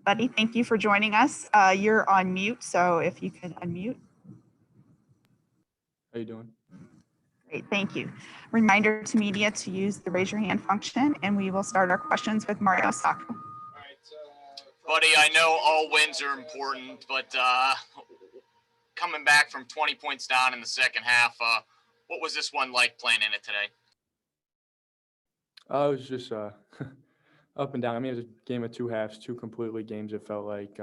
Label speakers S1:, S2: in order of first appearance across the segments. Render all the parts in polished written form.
S1: Buddy, thank you for joining us. You're on mute, so if you could unmute.
S2: How you doing?
S1: Great, thank you. Reminder to media to use the raise your hand function, and we will start our questions with Mario Sacco.
S3: Buddy, I know all wins are important, but coming back from 20 points down in the second half, what was this one like playing in it today?
S2: It was just up and down. I mean, it was a game of two halves, two completely games. It felt like,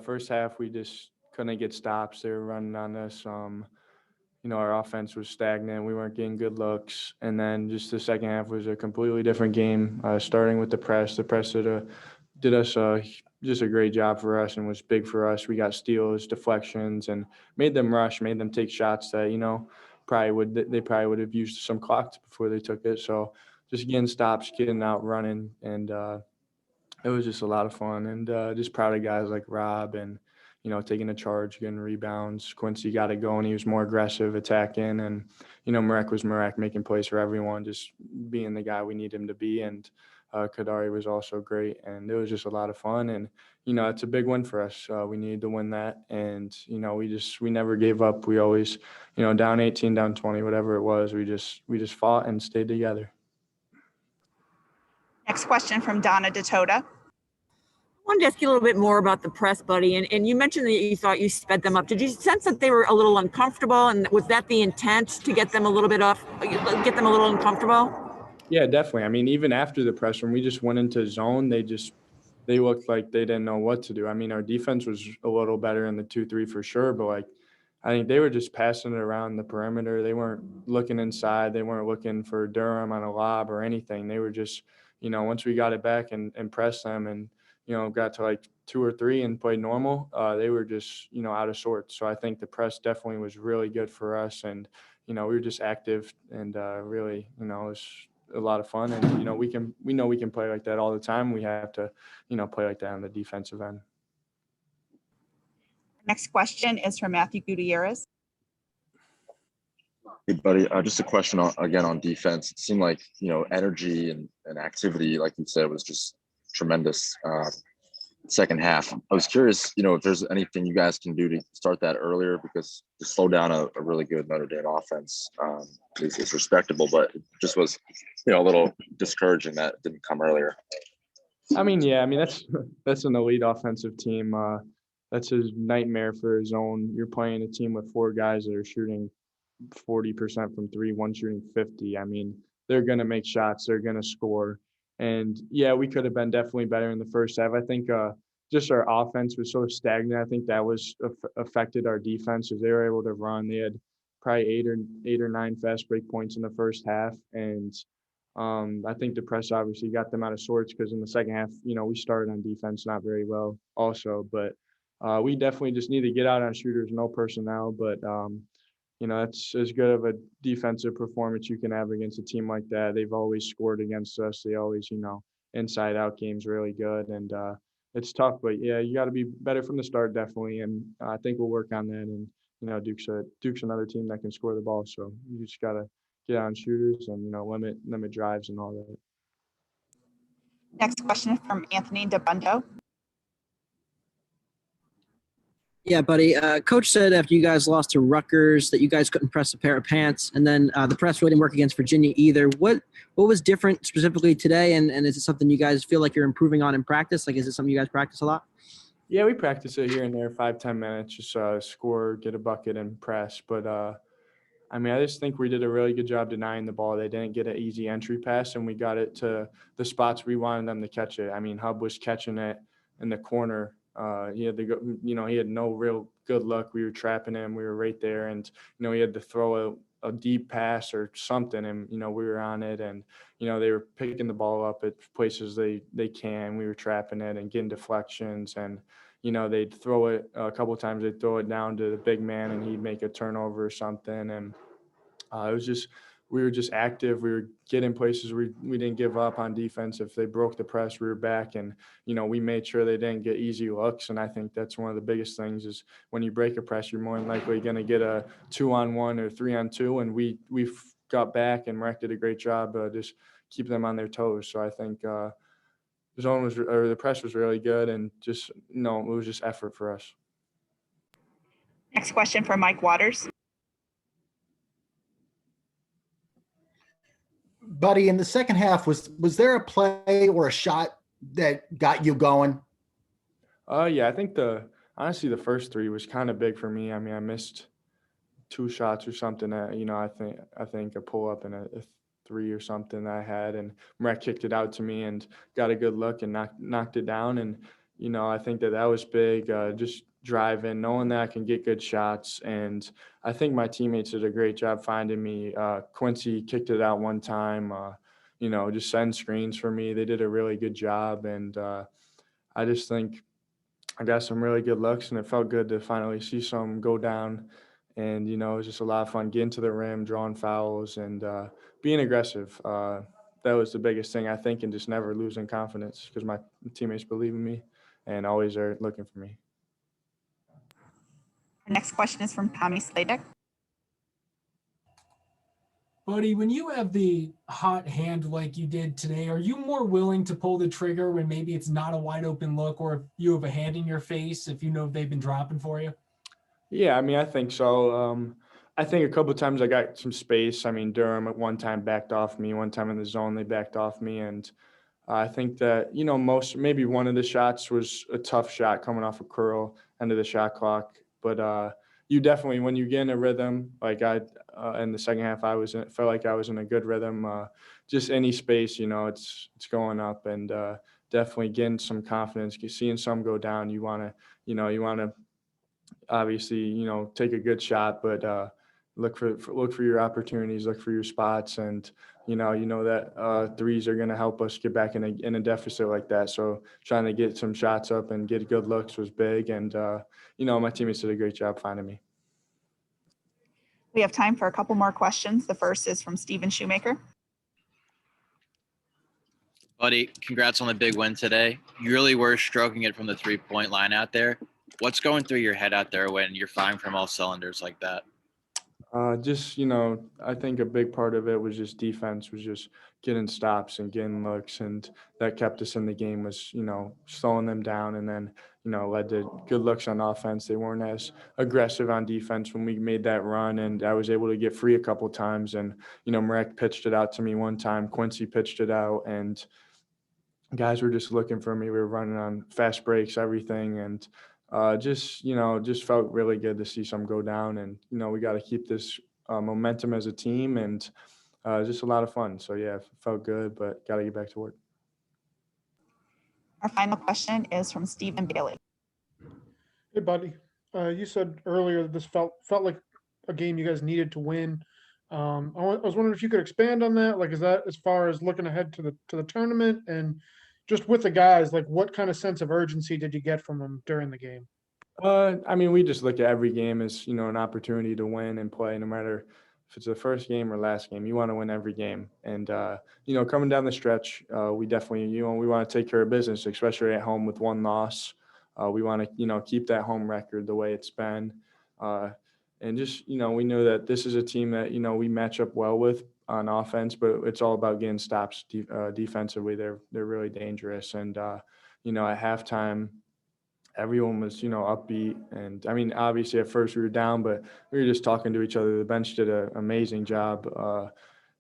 S2: first half we just couldn't get stops. They were running on us. Our offense was stagnant. We weren't getting good looks. And then just the second half was a completely different game, starting with the press. The press did us just a great job for us and was big for us. We got steals, deflections, and made them rush, made them take shots that, they probably would have used some clock before they took it. So just getting stops, getting out running, and it was just a lot of fun. And just proud of guys like Rob and, taking a charge, getting rebounds. Quincy got it going. He was more aggressive, attacking. And, Marek was Marek, making plays for everyone, just being the guy we need him to be. And Kadari was also great. And it was just a lot of fun. And, it's a big win for us. We needed to win that. And, we never gave up. We always, down 18, down 20, whatever it was, we just fought and stayed together.
S1: Next question from Donna Datota.
S4: I wanted to ask you a little bit more about the press, Buddy, and you mentioned that you thought you sped them up. Did you sense that they were a little uncomfortable, and was that the intent, to get them a little uncomfortable?
S2: Yeah, definitely. I mean, even after the press, when we just went into zone, they looked like they didn't know what to do. I mean, our defense was a little better in the 2-3 for sure, but I think they were just passing it around the perimeter. They weren't looking inside. They weren't looking for Durham on a lob or anything. They were just, once we got it back and pressed them and, got to 2 or 3 and played normal, they were just, out of sorts. So I think the press definitely was really good for us. And, we were just active and really, it was a lot of fun. And, we know we can play like that all the time. We have to, play like that on the defensive end.
S1: Next question is from Matthew Gutierrez.
S5: Hey, Buddy, just a question on defense. It seemed like, energy and activity, like you said, was just tremendous second half. I was curious, if there's anything you guys can do to start that earlier, because to slow down a really good Notre Dame offense is respectable, but it just was, a little discouraging that it didn't come earlier.
S2: I mean, that's an elite offensive team. That's his nightmare for his own. You're playing a team with 4 guys that are shooting 40% from 3, one shooting 50. I mean, they're going to make shots. They're going to score. And, we could have been definitely better in the first half. I think just our offense was so stagnant. I think that was affected our defense as they were able to run. They had probably 8 or 9 fast break points in the first half. And I think the press obviously got them out of sorts because in the second half, we started on defense not very well also. But we definitely just need to get out on shooters, no personnel. But that's as good of a defensive performance you can have against a team like that. They've always scored against us. They always, inside out games really good. And it's tough, but you got to be better from the start, definitely. And I think we'll work on that. And, Duke's another team that can score the ball. So you just got to get on shooters and, limit drives and all that.
S1: Next question from Anthony DeBundo.
S6: Yeah, Buddy. Coach said after you guys lost to Rutgers that you guys couldn't press a pair of pants, and then the press really didn't work against Virginia either. What was different specifically today, and is it something you guys feel like you're improving on in practice? Is it something you guys practice a lot?
S2: Yeah, we practice it here and there, 5-10 minutes, just score, get a bucket, and press. But, I just think we did a really good job denying the ball. They didn't get an easy entry pass, and we got it to the spots we wanted them to catch it. Hub was catching it in the corner. He had to go, he had no real good luck. We were trapping him. We were right there. And, he had to throw a deep pass or something. And, we were on it. And, they were picking the ball up at places they can. We were trapping it and getting deflections. And, they'd throw it a couple of times. They'd throw it down to the big man and he'd make a turnover or something. And it was just, we were just active. We were getting places. We didn't give up on defense. If they broke the press, we were back. And, we made sure they didn't get easy looks. And I think that's one of the biggest things is when you break a press, you're more than likely going to get a 2-on-1 or 3-on-2. And we got back and Marek did a great job just keep them on their toes. So I think, the press was really good, and just, it was just effort for us.
S1: Next question for Mike Waters.
S7: Buddy, in the second half, was there a play or a shot that got you going?
S2: Yeah, I think honestly the first three was kind of big for me. I mean, I missed 2 shots or something that, I think a pull up and a three or something that I had, and Marek kicked it out to me and got a good look and knocked it down. And, I think that was big, just driving, knowing that I can get good shots. And I think my teammates did a great job finding me. Quincy kicked it out one time, just send screens for me. They did a really good job. And I just think I got some really good looks, and it felt good to finally see some go down. And, it was just a lot of fun getting to the rim, drawing fouls, and being aggressive. That was the biggest thing, I think, and just never losing confidence because my teammates believe in me and always are looking for me.
S1: Our next question is from Tommy Sladek.
S8: Buddy, when you have the hot hand like you did today, are you more willing to pull the trigger when maybe it's not a wide open look, or if you have a hand in your face, if you know they've been dropping for you?
S2: Yeah, I mean, I think so. I think a couple of times I got some space. I mean, Durham at one time backed off me. One time in the zone, they backed off me. And I think that, maybe one of the shots was a tough shot coming off a curl, end of the shot clock. But you definitely, when you get in a rhythm, like in the second half, felt like I was in a good rhythm. Just any space, it's going up, and definitely getting some confidence, seeing some go down. You want to obviously, take a good shot, but look for your opportunities, look for your spots, and that threes are going to help us get back in a deficit like that. So trying to get some shots up and get good looks was big, and my teammates did a great job finding me.
S1: We have time for a couple more questions. The first is from Steven Shoemaker.
S9: Buddy, congrats on the big win today. You really were stroking it from the 3-point line out there. What's going through your head out there when you're firing from all cylinders like that?
S2: Just, I think a big part of it was just defense, was just getting stops and getting looks, and that kept us in the game, was, slowing them down, and then, led to good looks on offense. They weren't as aggressive on defense when we made that run, and I was able to get free a couple of times, and, Marek pitched it out to me one time, Quincy pitched it out, and guys were just looking for me. We were running on fast breaks, everything, and just felt really good to see some go down, and, we got to keep this momentum as a team, and just a lot of fun. So yeah, it felt good, but got to get back to work.
S1: Our final question is from Stephen Bailey.
S10: Hey, buddy. You said earlier that this felt like a game you guys needed to win. I was wondering if you could expand on that. Like, is that as far as looking ahead to the tournament, and just with the guys, like, what kind of sense of urgency did you get from them during the game?
S2: I mean, we just look at every game as, an opportunity to win and play, no matter if it's the first game or last game. You want to win every game. And, coming down the stretch, we definitely, we want to take care of business, especially at home with one loss. We want to, keep that home record the way it's been. And just, we know that this is a team that, we match up well with on offense, but it's all about getting stops defensively. They're really dangerous. And, at halftime, everyone was, upbeat. And I mean, obviously at first we were down, but we were just talking to each other. The bench did an amazing job,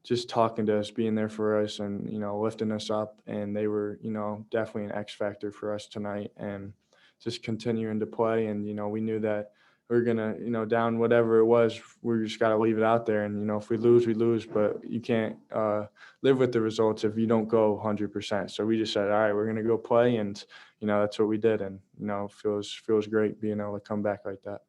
S2: just talking to us, being there for us, and, lifting us up. And they were, definitely an X factor for us tonight, and just continuing to play. And, we knew that we were going to, down whatever it was, we just got to leave it out there. And, if we lose, we lose, but you can't live with the results if you don't go 100%. So we just said, all right, we're going to go play. And, that's what we did. And, it feels great being able to come back like that.